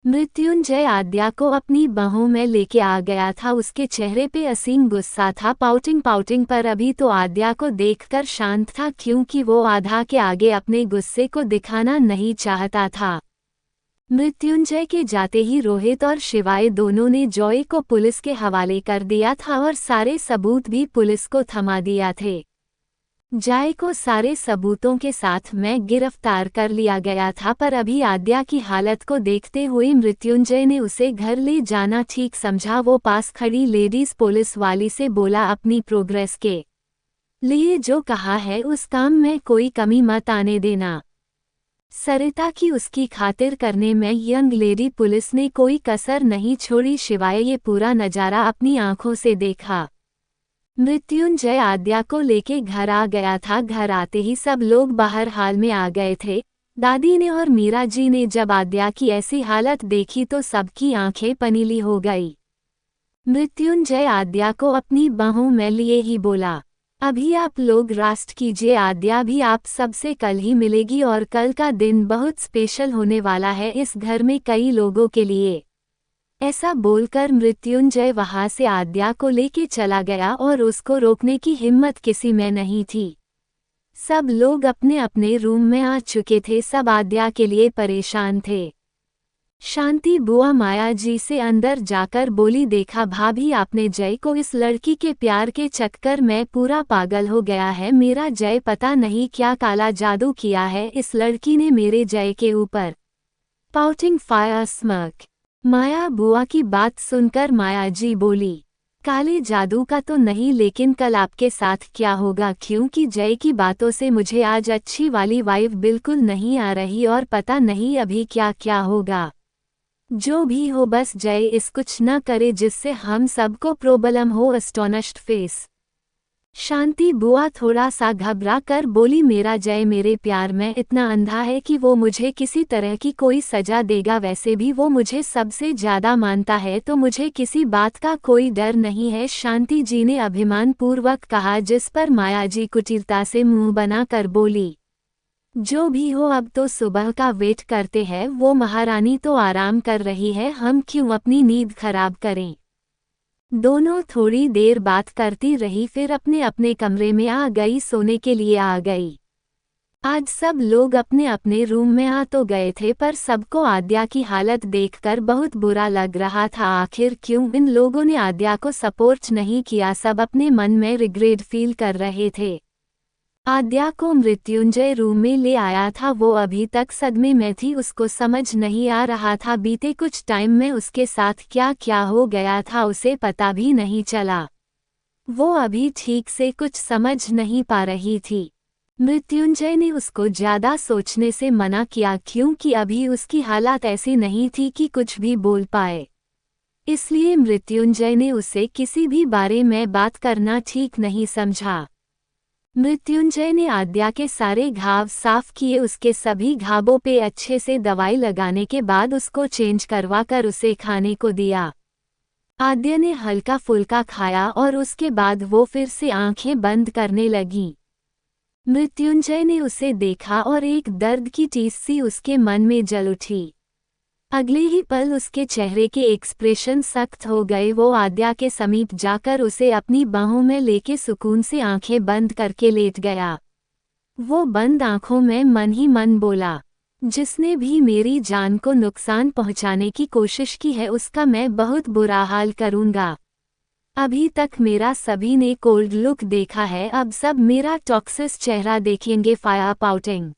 मृत्युंजय आद्या को अपनी बाहों में लेके आ गया था। उसके चेहरे पे असीम गुस्सा था, पाउटिंग पर अभी तो आद्या को देखकर शांत था, क्योंकि वो आधा के आगे अपने गुस्से को दिखाना नहीं चाहता था। मृत्युंजय के जाते ही रोहित और शिवाय दोनों ने जॉय को पुलिस के हवाले कर दिया था और सारे सबूत भी पुलिस को थमा दिया थे। जॉय को सारे सबूतों के साथ में गिरफ्तार कर लिया गया था, पर अभी आद्या की हालत को देखते हुए मृत्युंजय ने उसे घर ले जाना ठीक समझा। वो पास खड़ी लेडीज पुलिस वाली से बोला, अपनी प्रोग्रेस के लिए जो कहा है उस काम में कोई कमी मत आने देना। सरिता की उसकी खातिर करने में यंग लेडी पुलिस ने कोई कसर नहीं छोड़ी। शिवाय ये पूरा नज़ारा अपनी आंखों से देखा। मृत्युंजय आद्या को लेके घर आ गया था। घर आते ही सब लोग बाहर हाल में आ गए थे। दादी ने और मीरा जी ने जब आद्या की ऐसी हालत देखी तो सबकी आंखें पनीली हो गई। मृत्युंजय आद्या को अपनी बाहों में लिए ही बोला, अभी आप लोग रेस्ट कीजिए, आद्या भी आप सबसे कल ही मिलेगी और कल का दिन बहुत स्पेशल होने वाला है इस घर में कई लोगों के लिए। ऐसा बोलकर मृत्युंजय वहां से आद्या को लेके चला गया और उसको रोकने की हिम्मत किसी में नहीं थी। सब लोग अपने अपने रूम में आ चुके थे, सब आद्या के लिए परेशान थे। शांति बुआ माया जी से अंदर जाकर बोली, देखा भाभी आपने जय को, इस लड़की के प्यार के चक्कर में पूरा पागल हो गया है मेरा जय, पता नहीं क्या काला जादू किया है इस लड़की ने मेरे जय के ऊपर। Pouting fire smirk. माया बुआ की बात सुनकर माया जी बोली, काले जादू का तो नहीं, लेकिन कल आपके साथ क्या होगा, क्योंकि जय की बातों से मुझे आज अच्छी वाली वाइब बिल्कुल नहीं आ रही और पता नहीं अभी क्या क्या होगा। जो भी हो बस जय इस कुछ न करे जिससे हम सबको प्रॉब्लम हो। Astonished face. शांति बुआ थोड़ा सा घबरा कर बोली, मेरा जय मेरे प्यार में इतना अंधा है कि वो मुझे किसी तरह की कोई सजा देगा, वैसे भी वो मुझे सबसे ज्यादा मानता है तो मुझे किसी बात का कोई डर नहीं है, शांति जी ने अभिमान पूर्वक कहा, जिस पर माया जी कुटिलता से मुंह बना कर बोली, जो भी हो अब तो सुबह का वेट करते हैं, वो महारानी तो आराम कर रही है, हम क्यों अपनी नींद खराब करें। दोनों थोड़ी देर बात करती रही, फिर अपने अपने कमरे में आ गई, सोने के लिए आ गई। आज सब लोग अपने अपने रूम में आ तो गए थे, पर सबको आद्या की हालत देखकर बहुत बुरा लग रहा था। आखिर क्यों इन लोगों ने आद्या को सपोर्ट नहीं किया, सब अपने मन में रिग्रेट फील कर रहे थे। आद्या को मृत्युंजय रूम में ले आया था, वो अभी तक सदमे में थी, उसको समझ नहीं आ रहा था बीते कुछ टाइम में उसके साथ क्या क्या हो गया था, उसे पता भी नहीं चला। वो अभी ठीक से कुछ समझ नहीं पा रही थी। मृत्युंजय ने उसको ज्यादा सोचने से मना किया, क्योंकि अभी उसकी हालत ऐसी नहीं थी कि कुछ भी बोल पाए। इसलिए मृत्युंजय ने उसे किसी भी बारे में बात करना ठीक नहीं समझा। मृत्युंजय ने आद्या के सारे घाव साफ किए, उसके सभी घावों पे अच्छे से दवाई लगाने के बाद उसको चेंज करवा कर उसे खाने को दिया। आद्या ने हल्का फुल्का खाया और उसके बाद वो फिर से आंखें बंद करने लगी। मृत्युंजय ने उसे देखा और एक दर्द की टीस सी उसके मन में जल उठी। अगले ही पल उसके चेहरे के एक्सप्रेशन सख्त हो गए। वो आद्या के समीप जाकर उसे अपनी बाहों में लेके सुकून से आंखें बंद करके लेट गया। वो बंद आंखों में मन ही मन बोला, जिसने भी मेरी जान को नुकसान पहुंचाने की कोशिश की है उसका मैं बहुत बुरा हाल करूंगा। अभी तक मेरा सभी ने कोल्ड लुक देखा है, अब सब मेरा टॉक्सिस चेहरा देखेंगे। Fire pouting.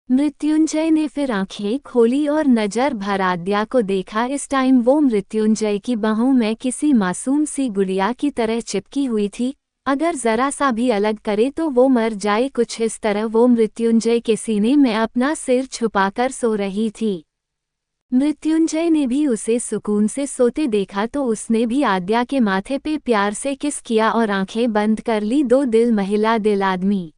मृत्युंजय ने फिर आंखें खोली और नजर भर आद्या को देखा। इस टाइम वो मृत्युंजय की बाहों में किसी मासूम सी गुड़िया की तरह चिपकी हुई थी, अगर जरा सा भी अलग करे तो वो मर जाए, कुछ इस तरह वो मृत्युंजय के सीने में अपना सिर छुपाकर सो रही थी। मृत्युंजय ने भी उसे सुकून से सोते देखा तो उसने भी आद्या के माथे पे प्यार से किस किया और आंखें बंद कर ली। दो दिल महिला दिल आदमी,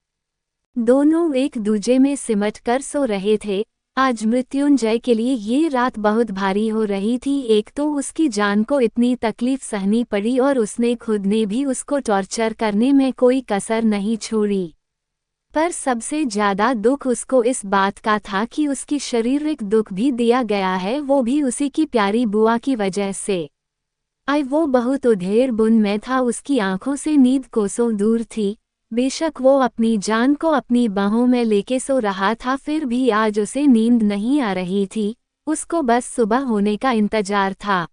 दोनों एक दूजे में सिमट कर सो रहे थे। आज मृत्युंजय के लिए ये रात बहुत भारी हो रही थी। एक तो उसकी जान को इतनी तकलीफ सहनी पड़ी और उसने खुद ने भी उसको टॉर्चर करने में कोई कसर नहीं छोड़ी। पर सबसे ज्यादा दुख उसको इस बात का था कि उसकी शारीरिक दुख भी दिया गया है, वो भी उसी की प्यारी बुआ की वजह से। वो बहुत उधेड़ बुन में था, उसकी आंखों से नींद कोसों दूर थी। बेशक वो अपनी जान को अपनी बाहों में लेके सो रहा था, फिर भी आज उसे नींद नहीं आ रही थी, उसको बस सुबह होने का इंतजार था।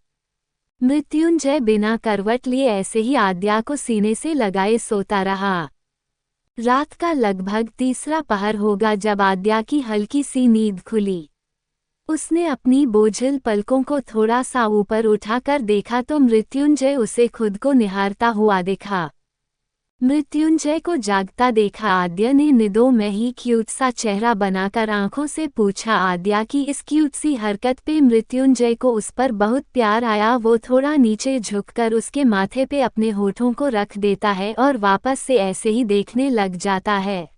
मृत्युंजय बिना करवट लिए ऐसे ही आद्या को सीने से लगाए सोता रहा। रात का लगभग तीसरा पहर होगा जब आद्या की हल्की सी नींद खुली। उसने अपनी बोझिल पलकों को थोड़ा सा ऊपर उठाकर देखा तो मृत्युंजय उसे खुद को निहारता हुआ दिखा। मृत्युंजय को जागता देखा आद्या ने निदों में ही क्यूट सा चेहरा बनाकर आंखों से पूछा। आद्या की इस क्यूट सी हरकत पे मृत्युंजय को उस पर बहुत प्यार आया। वो थोड़ा नीचे झुककर उसके माथे पे अपने होठों को रख देता है और वापस से ऐसे ही देखने लग जाता है।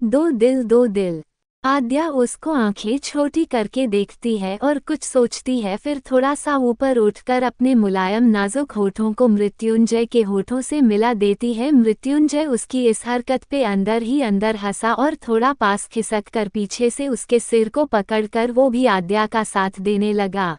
दो दिल दो दिल। आद्या उसको आंखें छोटी करके देखती है और कुछ सोचती है, फिर थोड़ा सा ऊपर उठकर अपने मुलायम नाजुक होठों को मृत्युंजय के होठों से मिला देती है। मृत्युंजय उसकी इस हरकत पे अंदर ही अंदर हंसा और थोड़ा पास खिसक कर पीछे से उसके सिर को पकड़कर वो भी आद्या का साथ देने लगा।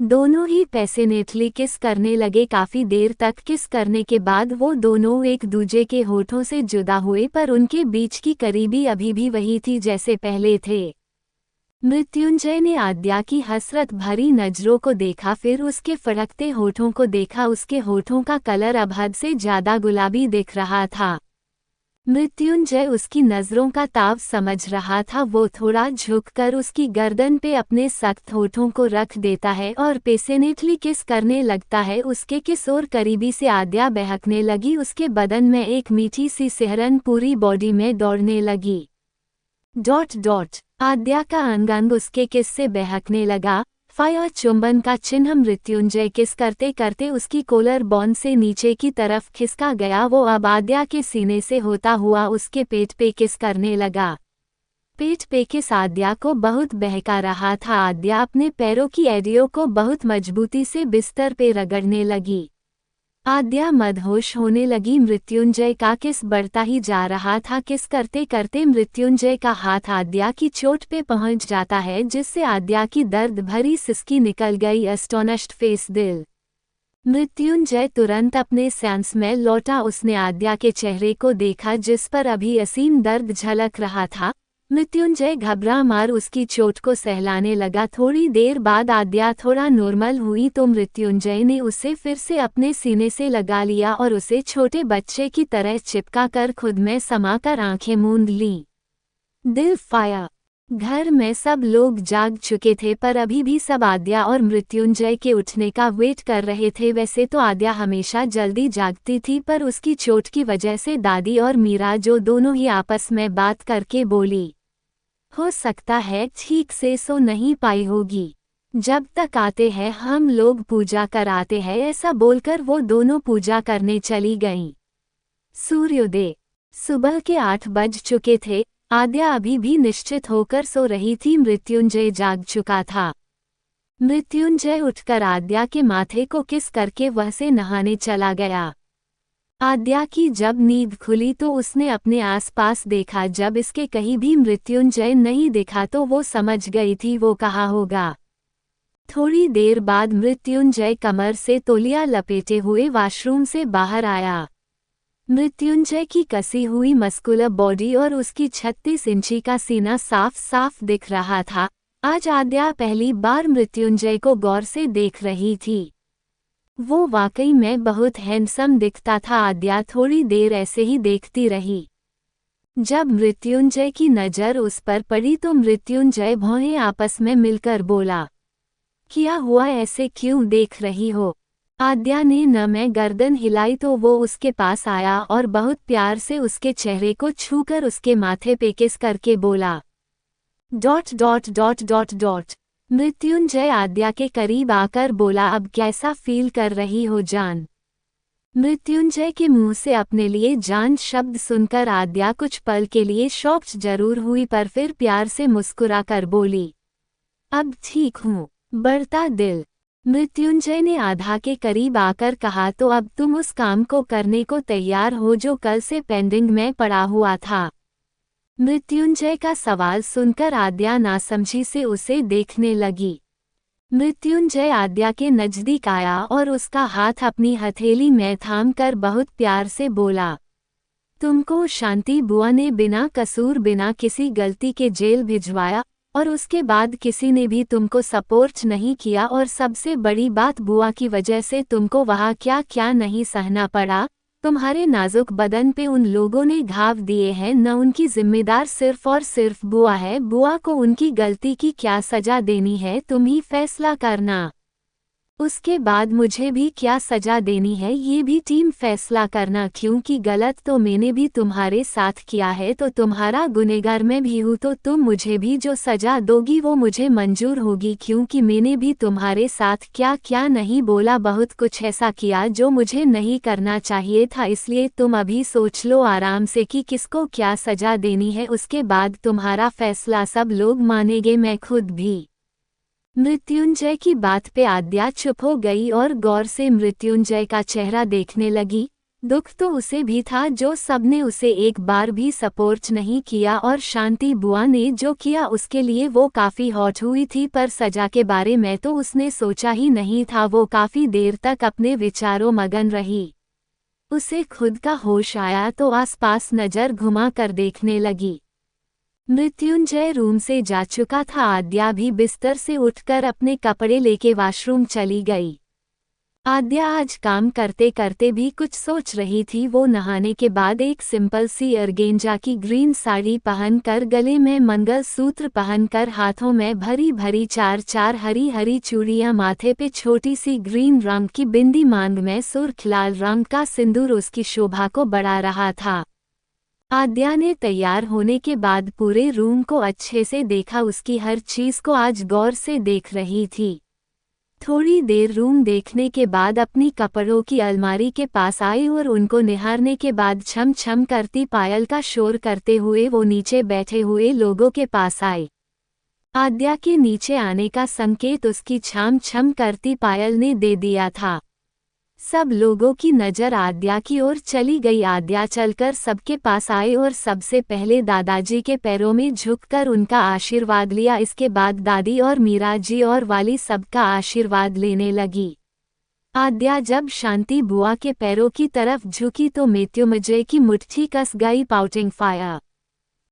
दोनों ही पैशनेटली किस करने लगे। काफी देर तक किस करने के बाद वो दोनों एक दूजे के होठों से जुदा हुए, पर उनके बीच की करीबी अभी भी वही थी जैसे पहले थे। मृत्युंजय ने आद्या की हसरत भरी नजरों को देखा, फिर उसके फड़कते होठों को देखा। उसके होठों का कलर अब हद से ज्यादा गुलाबी दिख रहा था। मृत्युंजय उसकी नजरों का ताव समझ रहा था। वो थोड़ा झुककर उसकी गर्दन पे अपने सख्त होठों को रख देता है और पैशनेटली किस करने लगता है। उसके किस और करीबी से आद्या बहकने लगी। उसके बदन में एक मीठी सी सिहरन पूरी बॉडी में दौड़ने लगी। Dot dot. आद्या का अंग अंग उसके किस से बहकने लगा। फायर चुंबन का चिन्ह। मृत्युंजय किस करते करते उसकी कोलर बोन से नीचे की तरफ खिसका गया। वो अब आद्या के सीने से होता हुआ उसके पेट पे किस करने लगा। पेट पे किस आद्या को बहुत बहका रहा था। आद्या अपने पैरों की एड़ियों को बहुत मजबूती से बिस्तर पे रगड़ने लगी। आद्या मदहोश होने लगी। मृत्युंजय का किस बढ़ता ही जा रहा था। किस करते करते मृत्युंजय का हाथ आद्या की चोट पे पहुंच जाता है, जिससे आद्या की दर्द भरी सिसकी निकल गई। एस्टोनिश्ड फेस दिल। मृत्युंजय तुरंत अपने सेंस में लौटा। उसने आद्या के चेहरे को देखा जिस पर अभी असीम दर्द झलक रहा था। मृत्युंजय घबरा मार उसकी चोट को सहलाने लगा। थोड़ी देर बाद आद्या थोड़ा नॉर्मल हुई तो मृत्युंजय ने उसे फिर से अपने सीने से लगा लिया और उसे छोटे बच्चे की तरह चिपका कर खुद में समाकर आंखें मूंद लीं। दिल फायर। घर में सब लोग जाग चुके थे, पर अभी भी सब आद्या और मृत्युंजय के उठने का वेट कर रहे थे। वैसे तो आद्या हमेशा जल्दी जागती थी, पर उसकी चोट की वजह से दादी और मीरा जो दोनों ही आपस में बात करके बोली, हो सकता है ठीक से सो नहीं पाई होगी, जब तक आते हैं हम लोग पूजा कर आते हैं। ऐसा बोलकर वो दोनों पूजा करने चली गईं। सूर्योदय। सुबह के 8 बज चुके थे। आद्या अभी भी निश्चित होकर सो रही थी। मृत्युंजय जाग चुका था। मृत्युंजय उठकर आद्या के माथे को किस करके वह से नहाने चला गया। आद्या की जब नींद खुली तो उसने अपने आसपास देखा। जब इसके कहीं भी मृत्युंजय नहीं दिखा तो वो समझ गई थी वो कहाँ होगा। थोड़ी देर बाद मृत्युंजय कमर से तौलिया लपेटे हुए वॉशरूम से बाहर आया। मृत्युंजय की कसी हुई मस्कुलर बॉडी और उसकी 36 इंची का सीना साफ साफ दिख रहा था। आज आद्या पहली बार मृत्युंजय को गौर से देख रही थी। वो वाकई में बहुत हैंडसम दिखता था। आद्या थोड़ी देर ऐसे ही देखती रही। जब मृत्युंजय की नज़र उस पर पड़ी तो मृत्युंजय भौहें आपस में मिलकर बोला, क्या हुआ, ऐसे क्यों देख रही हो? आद्या ने नम गर्दन हिलाई तो वो उसके पास आया और बहुत प्यार से उसके चेहरे को छूकर उसके माथे पे किस करके बोला, dot dot dot dot dot. Mrityunjay Aadya के करीब आकर बोला, अब कैसा फील कर रही हो जान? मृत्युंजय के मुंह से अपने लिए जान शब्द सुनकर आद्या कुछ पल के लिए शॉक्ड जरूर हुई, पर फिर प्यार से मुस्कुराकर बोली, अब ठीक हूँ। बढ़ता दिल। मृत्युंजय ने आद्या के करीब आकर कहा, तो अब तुम उस काम को करने को तैयार हो जो कल से पेंडिंग में पड़ा हुआ था? मृत्युंजय का सवाल सुनकर आद्या नासमझी से उसे देखने लगी। मृत्युंजय आद्या के नजदीक आया और उसका हाथ अपनी हथेली में थाम कर बहुत प्यार से बोला, तुमको शांति बुआ ने बिना कसूर बिना किसी गलती के जेल भिजवाया और उसके बाद किसी ने भी तुमको सपोर्ट नहीं किया, और सबसे बड़ी बात बुआ की वजह से तुमको वहाँ क्या क्या नहीं सहना पड़ा। तुम्हारे नाजुक बदन पे उन लोगों ने घाव दिए हैं, न उनकी जिम्मेदार सिर्फ और सिर्फ बुआ है। बुआ को उनकी गलती की क्या सजा देनी है तुम ही फैसला करना। उसके बाद मुझे भी क्या सजा देनी है ये भी टीम फैसला करना, क्योंकि गलत तो मैंने भी तुम्हारे साथ किया है, तो तुम्हारा गुनहगार मैं भी हूँ, तो तुम मुझे भी जो सजा दोगी वो मुझे मंजूर होगी, क्योंकि मैंने भी तुम्हारे साथ क्या क्या नहीं बोला, बहुत कुछ ऐसा किया जो मुझे नहीं करना चाहिए था। इसलिए तुम अभी सोच लो आराम से कि किसको क्या सजा देनी है, उसके बाद तुम्हारा फैसला सब लोग मानेंगे, मैं खुद भी। मृत्युंजय की बात पे आद्या चुप हो गई और गौर से मृत्युंजय का चेहरा देखने लगी। दुख तो उसे भी था जो सबने उसे एक बार भी सपोर्ट नहीं किया, और शांति बुआ ने जो किया उसके लिए वो काफ़ी हॉट हुई थी, पर सजा के बारे में तो उसने सोचा ही नहीं था। वो काफ़ी देर तक अपने विचारों मगन रही। उसे खुद का होश आया तो आसपास नज़र घुमा कर देखने लगी। मृत्युंजय रूम से जा चुका था। आद्या भी बिस्तर से उठकर अपने कपड़े लेके वॉशरूम चली गई। आद्या आज काम करते करते भी कुछ सोच रही थी। वो नहाने के बाद एक सिंपल सी ऑर्गेंजा की ग्रीन साड़ी पहनकर, गले में मंगलसूत्र पहनकर, हाथों में भरी भरी चार चार हरी हरी चूड़ियां, माथे पे छोटी सी ग्रीन रंग की बिंदी, मांग में सुर्ख लाल रंग का सिंदूर उसकी शोभा को बढ़ा रहा था। आद्या ने तैयार होने के बाद पूरे रूम को अच्छे से देखा, उसकी हर चीज को आज गौर से देख रही थी। थोड़ी देर रूम देखने के बाद अपनी कपड़ों की अलमारी के पास आई और उनको निहारने के बाद छम छम करती पायल का शोर करते हुए वो नीचे बैठे हुए लोगों के पास आई। आद्या के नीचे आने का संकेत उसकी छम छम करती पायल ने दे दिया था। सब लोगों की नज़र आद्या की ओर चली गई। आद्या चलकर सबके पास आई और सबसे पहले दादाजी के पैरों में झुककर उनका आशीर्वाद लिया। इसके बाद दादी और मीरा जी और वाली सबका आशीर्वाद लेने लगी। आद्या जब शांति बुआ के पैरों की तरफ झुकी तो मृत्युंजय की मुट्ठी कस गई। Pouting fire.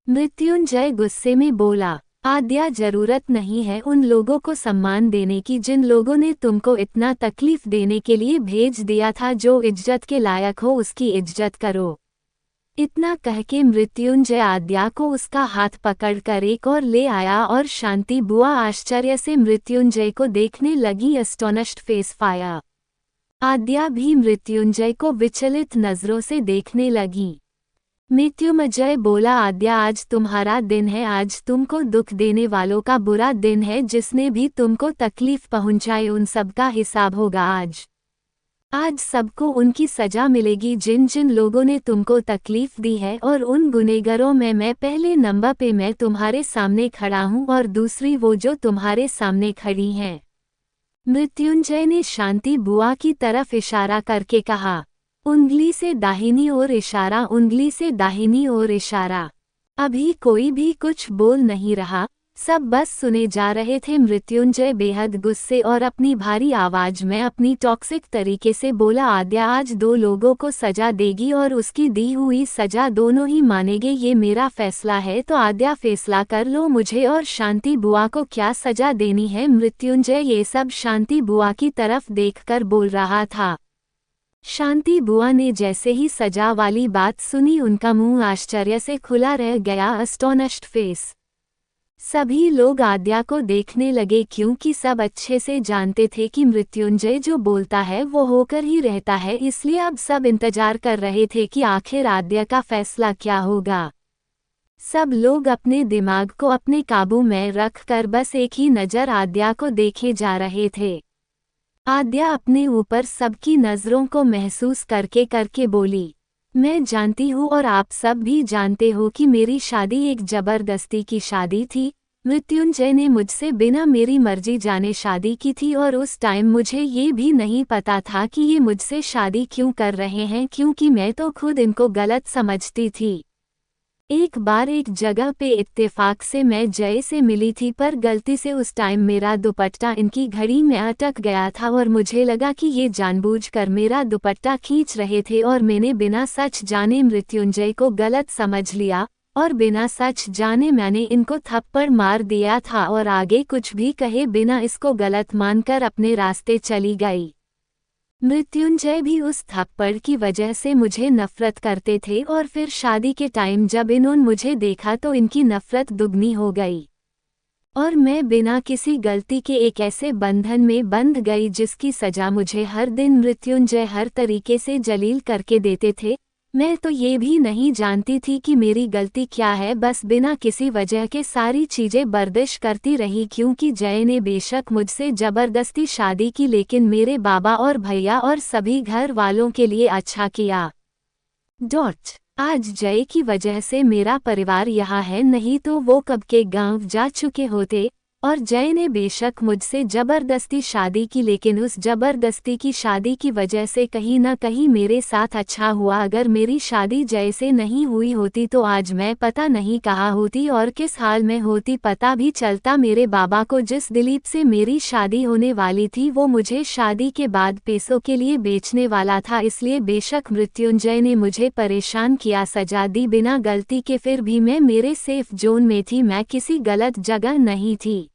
मृत्युंजय गुस्से में बोला, आद्या, जरूरत नहीं है उन लोगों को सम्मान देने की जिन लोगों ने तुमको इतना तकलीफ देने के लिए भेज दिया था। जो इज्जत के लायक हो उसकी इज्जत करो। इतना कह के मृत्युंजय आद्या को उसका हाथ पकड़कर एक और ले आया और शांति बुआ आश्चर्य से मृत्युंजय को देखने लगी। Astonished face fire. आद्या भी मृत्युंजय को विचलित नजरों से देखने लगी। मृत्युंजय बोला, आद्या, आज तुम्हारा दिन है। आज तुमको दुख देने वालों का बुरा दिन है। जिसने भी तुमको तकलीफ पहुंचाई उन सब का हिसाब होगा आज सबको उनकी सजा मिलेगी जिन जिन लोगों ने तुमको तकलीफ दी है। और उन गुनहगारों में मैं पहले नंबर पे मैं तुम्हारे सामने खड़ा हूँ और दूसरी वो जो तुम्हारे सामने खड़ी हैं। मृत्युंजय ने शांति बुआ की तरफ इशारा करके कहा, उंगली से दाहिनी ओर इशारा, उंगली से दाहिनी ओर इशारा। अभी कोई भी कुछ बोल नहीं रहा, सब बस सुने जा रहे थे। मृत्युंजय बेहद गुस्से और अपनी भारी आवाज में अपनी टॉक्सिक तरीके से बोला, आद्या आज दो लोगों को सजा देगी और उसकी दी हुई सजा दोनों ही मानेंगे। ये मेरा फैसला है, तो आद्या फैसला कर लो मुझे और शांति बुआ को क्या सजा देनी है। मृत्युंजय ये सब शांति बुआ की तरफ देखकर बोल रहा था। शांति बुआ ने जैसे ही सजा वाली बात सुनी उनका मुंह आश्चर्य से खुला रह गया। Astonished face. सभी लोग आद्या को देखने लगे, क्योंकि सब अच्छे से जानते थे कि मृत्युंजय जो बोलता है वो होकर ही रहता है। इसलिए अब सब इंतजार कर रहे थे कि आखिर आद्या का फैसला क्या होगा। सब लोग अपने दिमाग को अपने काबू में रखकर बस एक ही नज़र आद्या को देखे जा रहे थे। आद्या अपने ऊपर सबकी नज़रों को महसूस करके करके बोली, मैं जानती हूँ और आप सब भी जानते हो कि मेरी शादी एक जबरदस्ती की शादी थी। मृत्युंजय ने मुझसे बिना मेरी मर्जी जाने शादी की थी और उस टाइम मुझे ये भी नहीं पता था कि ये मुझसे शादी क्यों कर रहे हैं, क्योंकि मैं तो खुद इनको गलत समझती थी। एक बार एक जगह पे इत्तेफाक से मैं जय से मिली थी, पर गलती से उस टाइम मेरा दुपट्टा इनकी घड़ी में अटक गया था और मुझे लगा कि ये जानबूझकर मेरा दुपट्टा खींच रहे थे और मैंने बिना सच जाने मृत्युंजय को गलत समझ लिया और बिना सच जाने मैंने इनको थप्पड़ मार दिया था और आगे कुछ भी कहे बिना इसको गलत मानकर अपने रास्ते चली गई। मृत्युंजय भी उस थप्पड़ की वजह से मुझे नफरत करते थे और फिर शादी के टाइम जब इन्होंने मुझे देखा तो इनकी नफरत दुगनी हो गई और मैं बिना किसी गलती के एक ऐसे बंधन में बंध गई जिसकी सजा मुझे हर दिन मृत्युंजय हर तरीके से जलील करके देते थे। मैं तो ये भी नहीं जानती थी कि मेरी गलती क्या है, बस बिना किसी वजह के सारी चीज़ें बर्दाश्त करती रही क्योंकि जय ने बेशक मुझसे ज़बरदस्ती शादी की लेकिन मेरे बाबा और भैया और सभी घर वालों के लिए अच्छा किया। आज जय की वजह से मेरा परिवार यहाँ है, नहीं तो वो कब के गांव जा चुके होते। और जय ने बेशक मुझसे ज़बरदस्ती शादी की लेकिन उस ज़बरदस्ती की शादी की वजह से कहीं ना कहीं मेरे साथ अच्छा हुआ। अगर मेरी शादी जय से नहीं हुई होती तो आज मैं पता नहीं कहाँ होती और किस हाल में होती पता भी चलता। मेरे बाबा को जिस दिलीप से मेरी शादी होने वाली थी वो मुझे शादी के बाद पैसों के लिए बेचने वाला था, इसलिए बेशक मृत्युंजय ने मुझे परेशान किया, सजा दी बिना गलती के, फिर भी मैं मेरे सेफ जोन में थी, मैं किसी गलत जगह नहीं थी।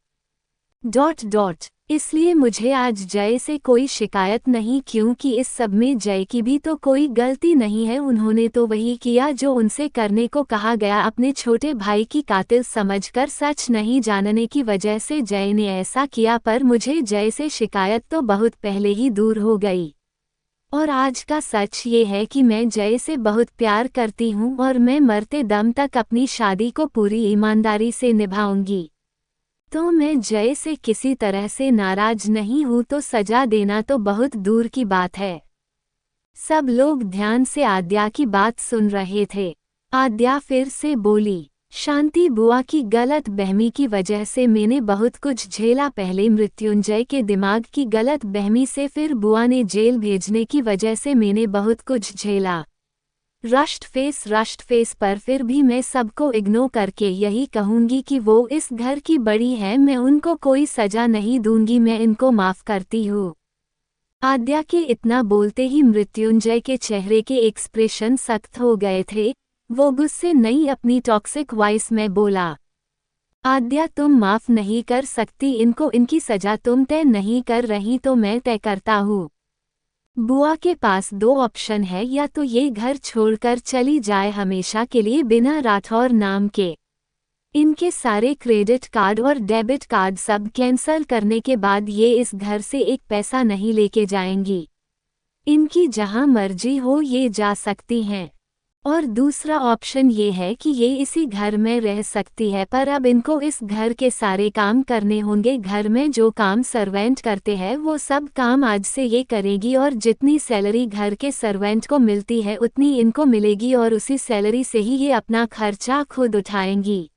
इसलिए मुझे आज जय से कोई शिकायत नहीं क्योंकि इस सब में जय की भी तो कोई गलती नहीं है। उन्होंने तो वही किया जो उनसे करने को कहा गया, अपने छोटे भाई की कातिल समझकर सच नहीं जानने की वजह से जय ने ऐसा किया। पर मुझे जय से शिकायत तो बहुत पहले ही दूर हो गई और आज का सच ये है कि मैं जय से बहुत प्यार करती हूँ और मैं मरते दम तक अपनी शादी को पूरी ईमानदारी से निभाऊंगी। तो मैं जय से किसी तरह से नाराज नहीं हूँ, तो सजा देना तो बहुत दूर की बात है। सब लोग ध्यान से आद्या की बात सुन रहे थे। आद्या फिर से बोली, शांति बुआ की गलत बहमी की वजह से मैंने बहुत कुछ झेला। पहले मृत्युंजय के दिमाग की गलत बहमी से, फिर बुआ ने जेल भेजने की वजह से मैंने बहुत कुछ झेला। रश्ट फेस पर फिर भी मैं सबको इग्नोर करके यही कहूंगी कि वो इस घर की बड़ी है, मैं उनको कोई सजा नहीं दूंगी, मैं इनको माफ करती हूँ। आद्या के इतना बोलते ही मृत्युंजय के चेहरे के एक्सप्रेशन सख्त हो गए थे। वो गुस्से नहीं अपनी टॉक्सिक वॉइस में बोला, आद्या तुम माफ नहीं कर सकती इनको, इनकी सजा तुम तय नहीं कर रही तो मैं तय करता हूँ। बुआ के पास दो ऑप्शन है, या तो ये घर छोड़कर चली जाए हमेशा के लिए बिना राठौर नाम के। इनके सारे क्रेडिट कार्ड और डेबिट कार्ड सब कैंसल करने के बाद ये इस घर से एक पैसा नहीं लेके जाएंगी। इनकी जहां मर्जी हो ये जा सकती हैं। और दूसरा ऑप्शन ये है कि ये इसी घर में रह सकती है, पर अब इनको इस घर के सारे काम करने होंगे। घर में जो काम सर्वेंट करते हैं वो सब काम आज से ये करेगी और जितनी सैलरी घर के सर्वेंट को मिलती है उतनी इनको मिलेगी और उसी सैलरी से ही ये अपना खर्चा खुद उठाएंगी।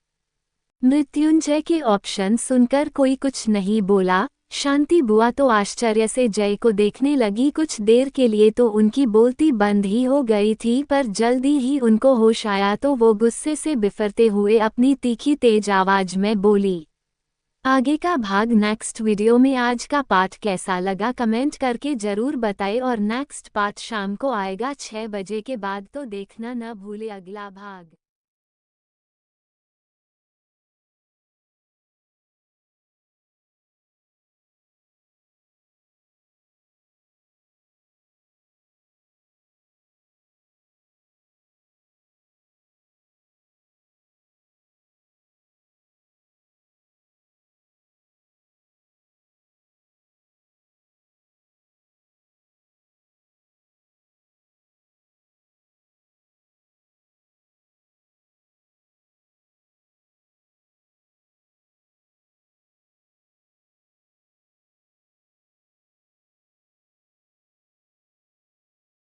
मृत्युंजय के ऑप्शन सुनकर कोई कुछ नहीं बोला। शांति बुआ तो आश्चर्य से जय को देखने लगी। कुछ देर के लिए तो उनकी बोलती बंद ही हो गई थी, पर जल्दी ही उनको होश आया तो वो गुस्से से बिफरते हुए अपनी तीखी तेज आवाज में बोली। आगे का भाग नेक्स्ट वीडियो में। आज का पार्ट कैसा लगा कमेंट करके ज़रूर बताएं और नेक्स्ट पार्ट शाम को आएगा 6 बजे के बाद, तो देखना न भूले अगला भाग।